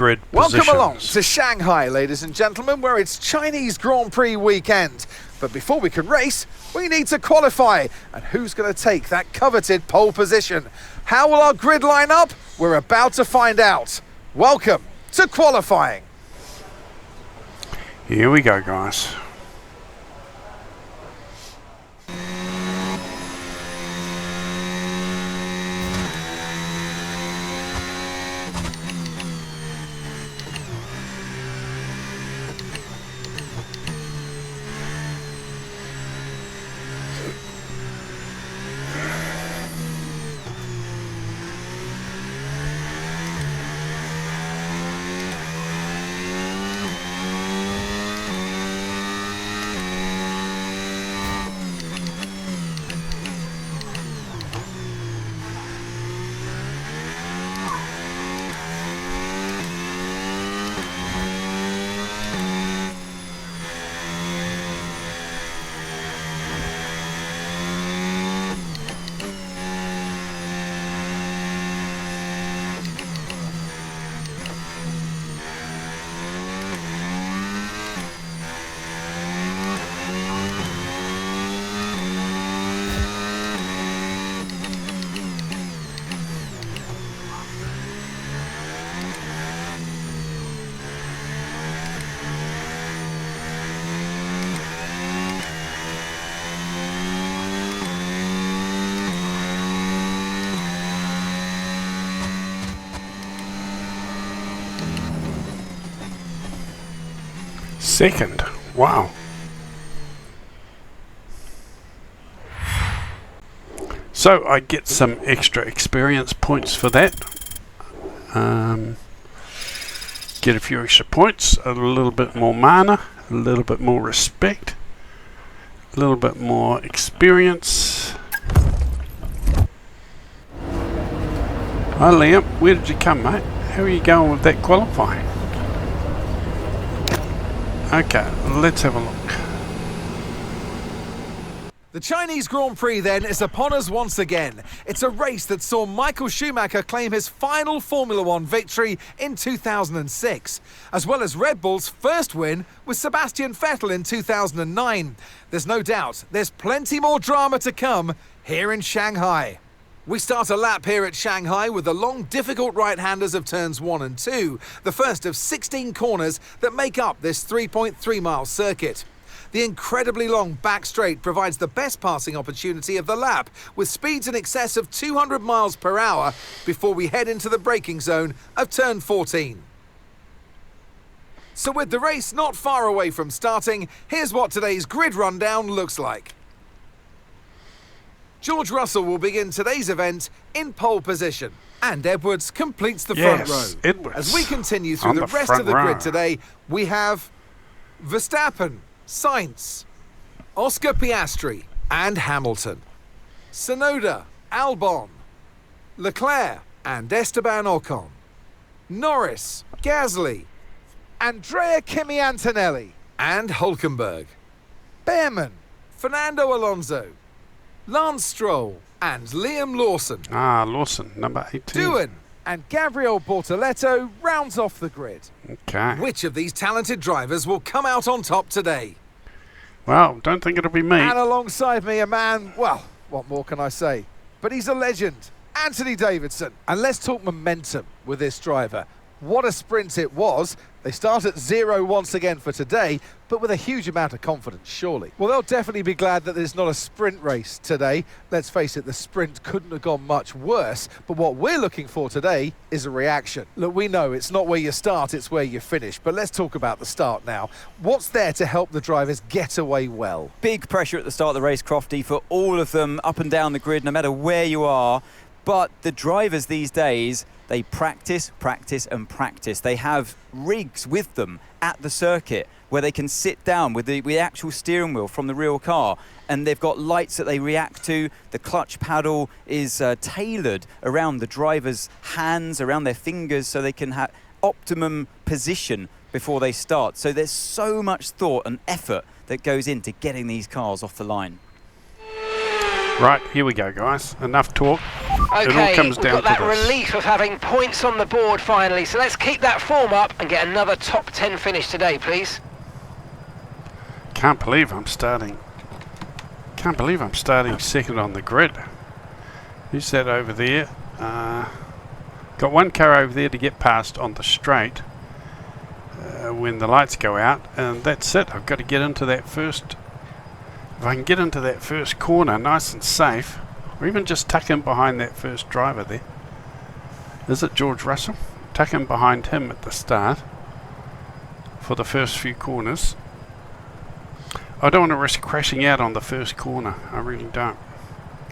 grid positions. Welcome along to Shanghai, ladies and gentlemen, where it's Chinese Grand Prix weekend. But before we can race, we need to qualify. And who's going to take that coveted pole position? How will our grid line up? We're about to find out. Welcome to qualifying. Here we go, guys. Second. Wow. So I get some extra experience points for that. Get a few extra points, a little bit more mana, a little bit more respect, a little bit more experience. Hi Liam, where did you come, mate? How are you going with that qualifying? Okay, let's have a look. The Chinese Grand Prix then is upon us once again. It's a race that saw Michael Schumacher claim his final Formula One victory in 2006, as well as Red Bull's first win with Sebastian Vettel in 2009. There's no doubt there's plenty more drama to come here in Shanghai. We start a lap here at Shanghai with the long, difficult right-handers of turns 1 and 2, the first of 16 corners that make up this 3.3-mile circuit. The incredibly long back straight provides the best passing opportunity of the lap, with speeds in excess of 200 miles per hour before we head into the braking zone of turn 14. So with the race not far away from starting, here's what today's grid rundown looks like. George Russell will begin today's event in pole position, and Edwards completes the front row. Edwards. As we continue through the rest of the grid today, we have Verstappen, Sainz, Oscar Piastri and Hamilton, Tsunoda, Albon, Leclerc and Esteban Ocon, Norris, Gasly, Andrea Kimi Antonelli and Hülkenberg, Behrman, Fernando Alonso, Lance Stroll and Liam Lawson. Lawson, number 18. Doohan and Gabriel Bortoleto rounds off the grid. Okay. Which of these talented drivers will come out on top today? Well, don't think it'll be me. And alongside me, a man, well, what more can I say? But he's a legend, Anthony Davidson. And let's talk momentum with this driver. What a sprint it was. They start at 0 once again for today, but with a huge amount of confidence, surely. Well, they'll definitely be glad that there's not a sprint race today. Let's face it, the sprint couldn't have gone much worse, but what we're looking for today is a reaction. Look, we know it's not where you start, it's where you finish, but let's talk about the start now. What's there to help the drivers get away well? Big pressure at the start of the race, Crofty, for all of them up and down the grid, no matter where you are. But the drivers these days, they practice, practice and practice. They have rigs with them at the circuit where they can sit down with the actual steering wheel from the real car, and they've got lights that they react to. The clutch paddle is tailored around the driver's hands, around their fingers, so they can have optimum position before they start. So there's so much thought and effort that goes into getting these cars off the line. Right, here we go, guys. Enough talk. It all Okay, comes we've down got that to this. relief of having points on the board finally, so let's keep that form up and get another top 10 finish today, please. Can't believe I'm starting second on the grid. Who's that over there? Got one car over there to get past on the straight when the lights go out, and that's it. I've got to get into that first. If I can get into that first corner nice and safe, or even just tuck in behind that first driver there. Is it George Russell? Tuck in behind him at the start for the first few corners. I don't want to risk crashing out on the first corner. I really don't.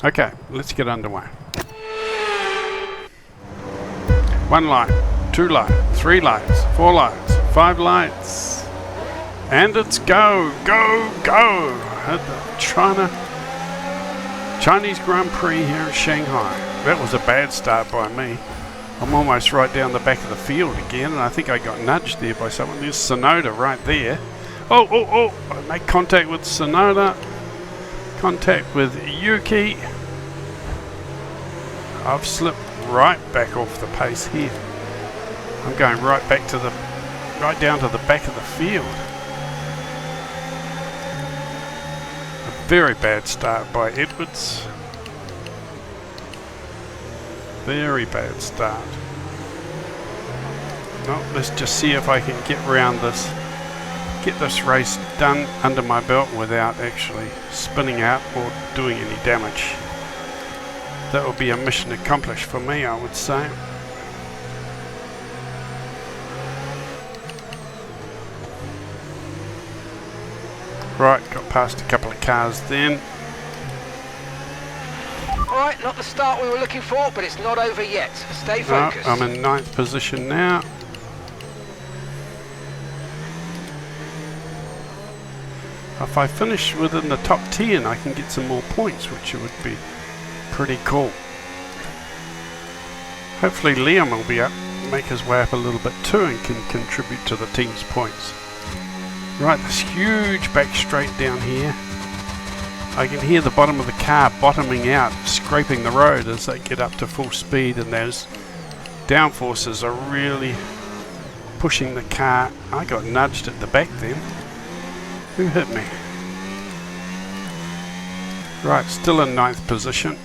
Okay, let's get underway. 1 light, 2 lights, 3 lights, 4 lights, 5 lights. And it's go, go, go at the Chinese Grand Prix here in Shanghai. That was a bad start by me. I'm almost right down the back of the field again, and I think I got nudged there by someone. There's Sonoda right there. Oh, I make contact with Sonoda. Contact with Yuki. I've slipped right back off the pace here. I'm going right down to the back of the field. A very bad start by Edwards. Very bad start. Well, let's just see if I can get this race done under my belt without actually spinning out or doing any damage. That would be a mission accomplished for me, I would say. Right, got past a couple of cars then. Alright, not the start we were looking for, but it's not over yet. Stay focused. I'm in 9th position now. If I finish within the top 10, I can get some more points, which would be pretty cool. Hopefully Liam will be up, make his way up a little bit too, and can contribute to the team's points. Right, this huge back straight down here. I can hear the bottom of the car bottoming out, scraping the road as they get up to full speed, and those downforces are really pushing the car. I got nudged at the back then. Who hit me? Right, still in 9th position.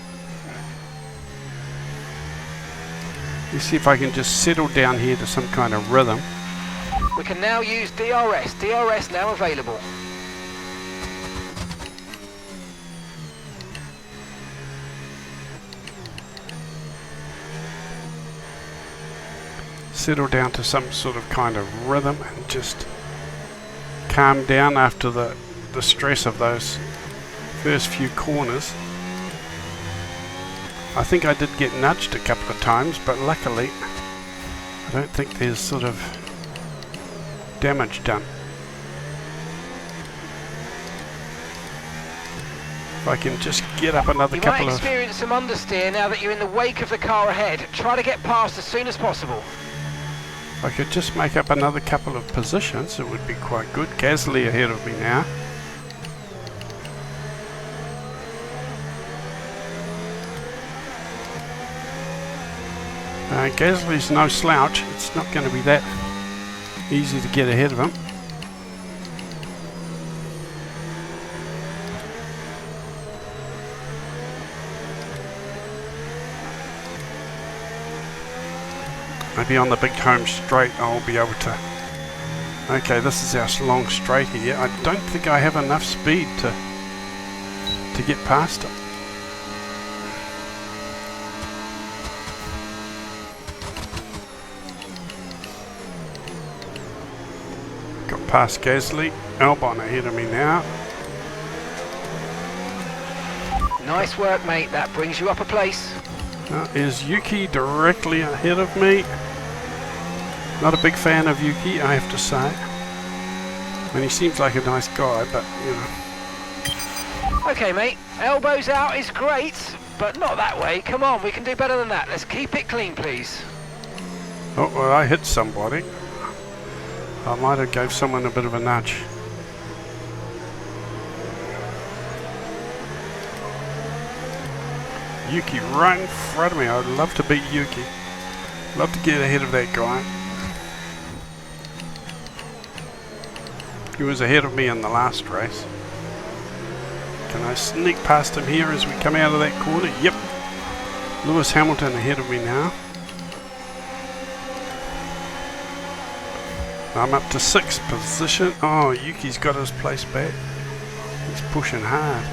Let's see if I can just settle down here to some kind of rhythm. We can now use DRS. DRS now available. Settle down to some sort of kind of rhythm and just calm down after the stress of those first few corners. I think I did get nudged a couple of times, but luckily I don't think there's sort of damage done. If I can just get up another couple of... You might experience some understeer now that you're in the wake of the car ahead. Try to get past as soon as possible. If I could just make up another couple of positions, it would be quite good. Gasly ahead of me now. Gasly's no slouch. It's not going to be that easy to get ahead of him. Maybe on the big home straight I'll be able to... Okay, this is our long straight here. I don't think I have enough speed to get past it. Got past Gasly. Albon ahead of me now. Nice work, mate. That brings you up a place. Is Yuki directly ahead of me? Not a big fan of Yuki, I have to say. I mean, he seems like a nice guy, but, you know. Okay, mate. Elbows out is great, but not that way. Come on, we can do better than that. Let's keep it clean, please. Oh, well, I hit somebody. I might have gave someone a bit of a nudge. Yuki right in front of me. I'd love to beat Yuki. Love to get ahead of that guy. He was ahead of me in the last race. Can I sneak past him here as we come out of that corner? Yep. Lewis Hamilton ahead of me now. I'm up to 6th position. Oh, Yuki's got his place back. He's pushing hard.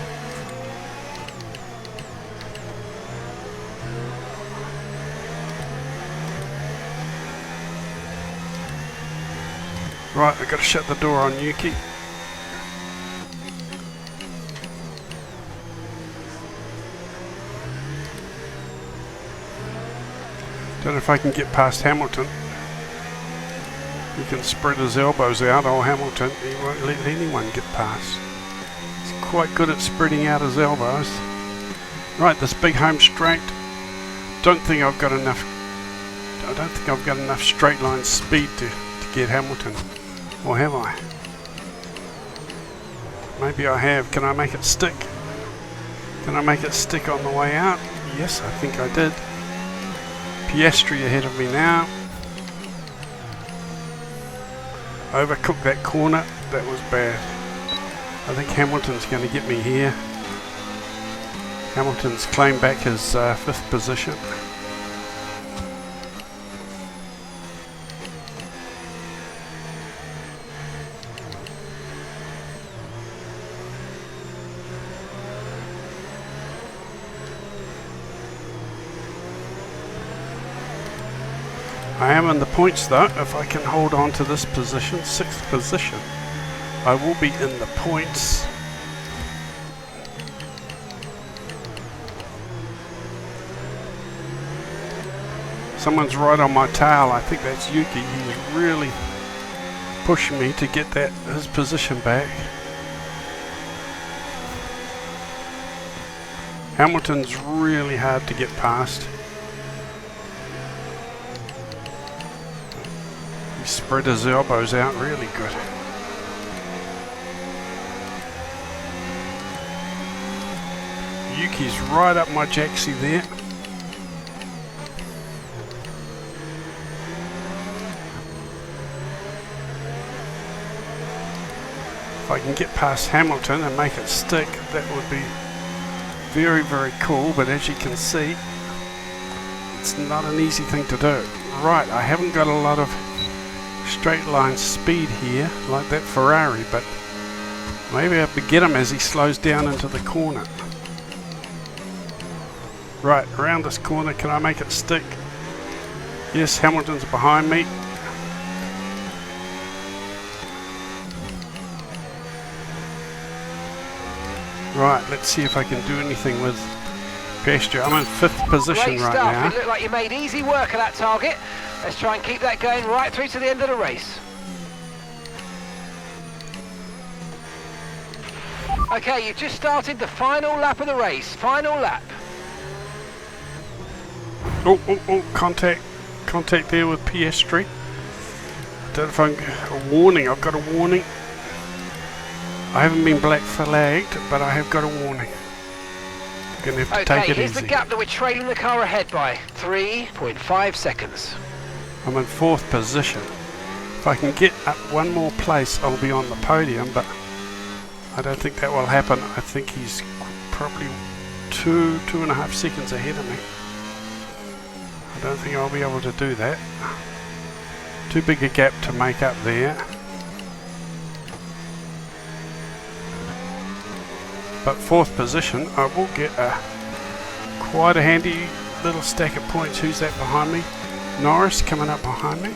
Right, I've got to shut the door on Yuki. Don't know if I can get past Hamilton. He can spread his elbows out. Oh, Hamilton, he won't let anyone get past. He's quite good at spreading out his elbows. Right, this big home straight. I don't think I've got enough straight line speed to get Hamilton. Or have I? Maybe I have. Can I make it stick? Can I make it stick on the way out? Yes, I think I did. Piastri ahead of me now. Overcooked that corner. That was bad. I think Hamilton's going to get me here. Hamilton's claimed back his 5th position. I am in the points though. If I can hold on to this position, 6th position, I will be in the points. Someone's right on my tail. I think that's Yuki. He's really pushing me to get his position back. Hamilton's really hard to get past. He spread his elbows out really good. Yuki's right up my jacksie there. If I can get past Hamilton and make it stick, that would be very, very cool, but as you can see, it's not an easy thing to do. Right, I haven't got a lot of straight line speed here like that Ferrari, but maybe I could get him as he slows down into the corner. Right, around this corner, can I make it stick? Yes, Hamilton's behind me. Right, let's see if I can do anything with Piastri. I'm in 5th position Great right stuff. now. It looked like you made easy work of that target. Let's try and keep that going right through to the end of the race. Okay, you've just started the final lap of the race. Final lap. Oh, contact there with Piastri. Don't know if I'm a warning. I've got a warning. I haven't been black flagged, but I have got a warning. I'm going to have to take it here's easy. the gap that we're trailing the car ahead by. 3.5 seconds. I'm in 4th position. If I can get up one more place, I'll be on the podium, but I don't think that will happen. I think he's probably 2.5 seconds ahead of me. I don't think I'll be able to do that. Too big a gap to make up there. But 4th position, I will get quite a handy little stack of points. Who's that behind me? Norris coming up behind me?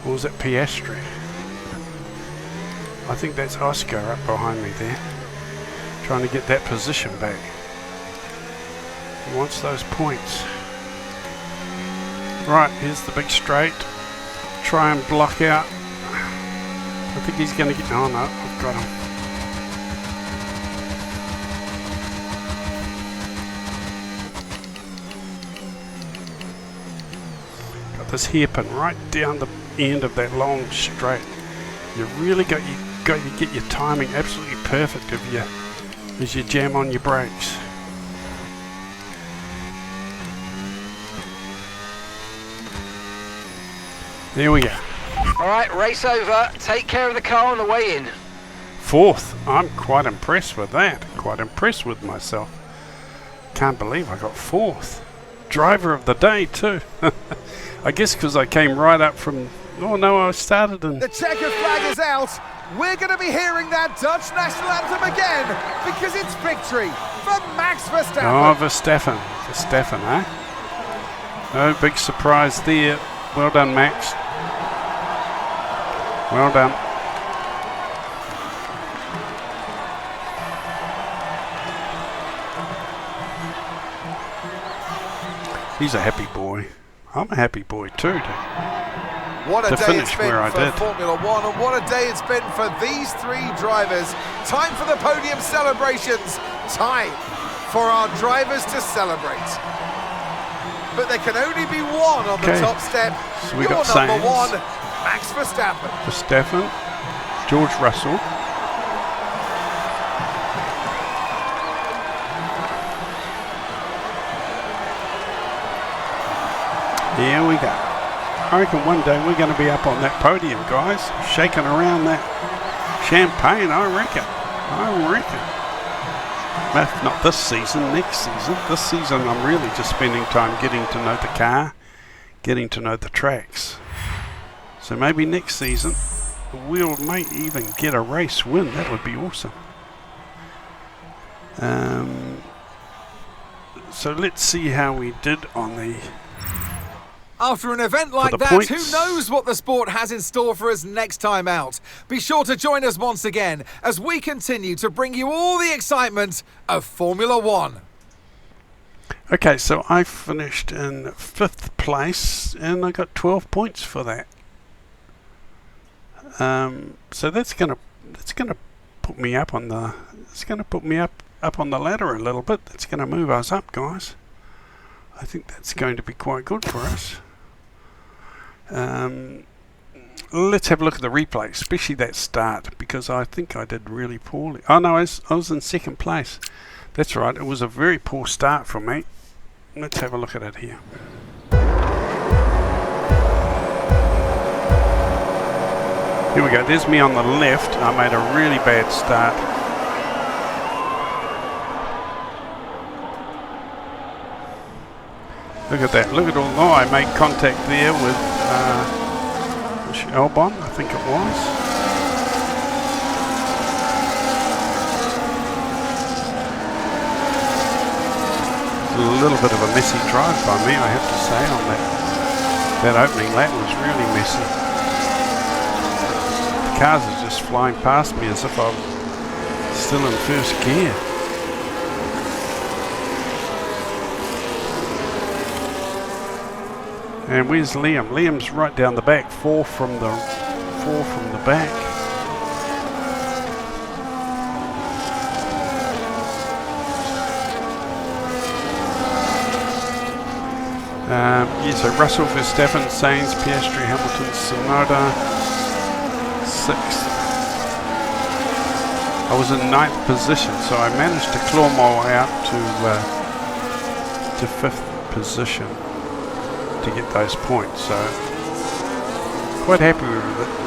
Or is it Piastri? I think that's Oscar up behind me there. Trying to get that position back. He wants those points. Right, here's the big straight. Try and block out. I think he's going to get... Oh no, I've got him. This hairpin right down the end of that long straight. You really got to get your timing absolutely perfect as you jam on your brakes. There we go. All right, race over. Take care of the car on the way in. 4th. I'm quite impressed with that. Quite impressed with myself. Can't believe I got 4th. Driver of the day too. I guess because I came right up from... Oh no, I started in... The checkered flag is out. We're going to be hearing that Dutch national anthem again because it's victory for Max Verstappen. Oh, Verstappen. Verstappen, eh? No big surprise there. Well done, Max. Well done. He's a happy boy. I'm a happy boy too. What a To day finish it's been where I for did. Formula One, and what a day it's been for these 3 drivers. Time for the podium celebrations. Time for our drivers to celebrate. But there can only be one on the Okay. top step. So we Your got number Sainz. 1, Max Verstappen. Verstappen, George Russell. Here we go. I reckon one day we're going to be up on that podium, guys, shaking around that champagne, I reckon. If not this season, next season. This season I'm really just spending time getting to know the car, getting to know the tracks. So maybe next season we'll might even get a race win. That would be awesome. So let's see how we did on the... After an event like the that, points. who knows what the sport has in store for us next time out? Be sure to join us once again as we continue to bring you all the excitement of Formula One. Okay, so I finished in 5th place and I got 12 points for that. So that's gonna put me up on the up on the ladder a little bit. That's gonna move us up, guys. I think that's going to be quite good for us. Let's have a look at the replay, especially that start, because I think I did really poorly. Oh no, I was in 2nd place. That's right, it was a very poor start for me. Let's have a look at it here. Here we go, there's me on the left. I made a really bad start. Look at that, look at all... Oh, I made contact there with Albon, I think it was. A little bit of a messy drive by me, I have to say, on that opening lap was really messy. The cars are just flying past me as if I'm still in 1st gear. And where's Liam? Liam's right down the back, 4 from the back. Yeah, so Russell, Verstappen, Sainz, Piastri, Hamilton, Tsunoda, 6th. I was in 9th position, so I managed to claw my way up to 5th position to get those points. So quite happy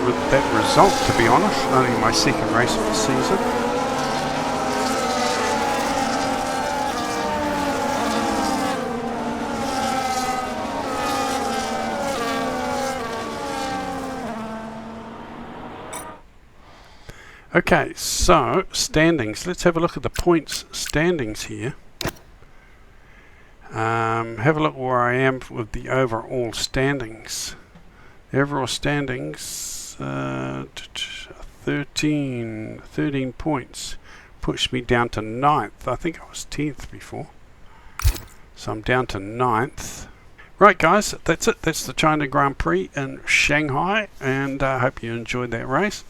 with that result, to be honest. Only my 2nd race of the season. Okay, so standings. Let's have a look at the points standings here. Have a look where I am with the overall standings. The overall standings, 13 points. Pushed me down to 9th. I think I was 10th before. So I'm down to 9th. Right guys, that's it. That's the China Grand Prix in Shanghai, and I hope you enjoyed that race.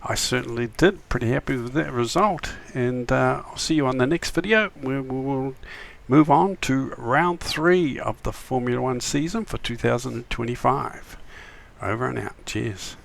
I certainly did. Pretty happy with that result, and I'll see you on the next video where we will move on to round 3 of the Formula One season for 2025. Over and out. Cheers.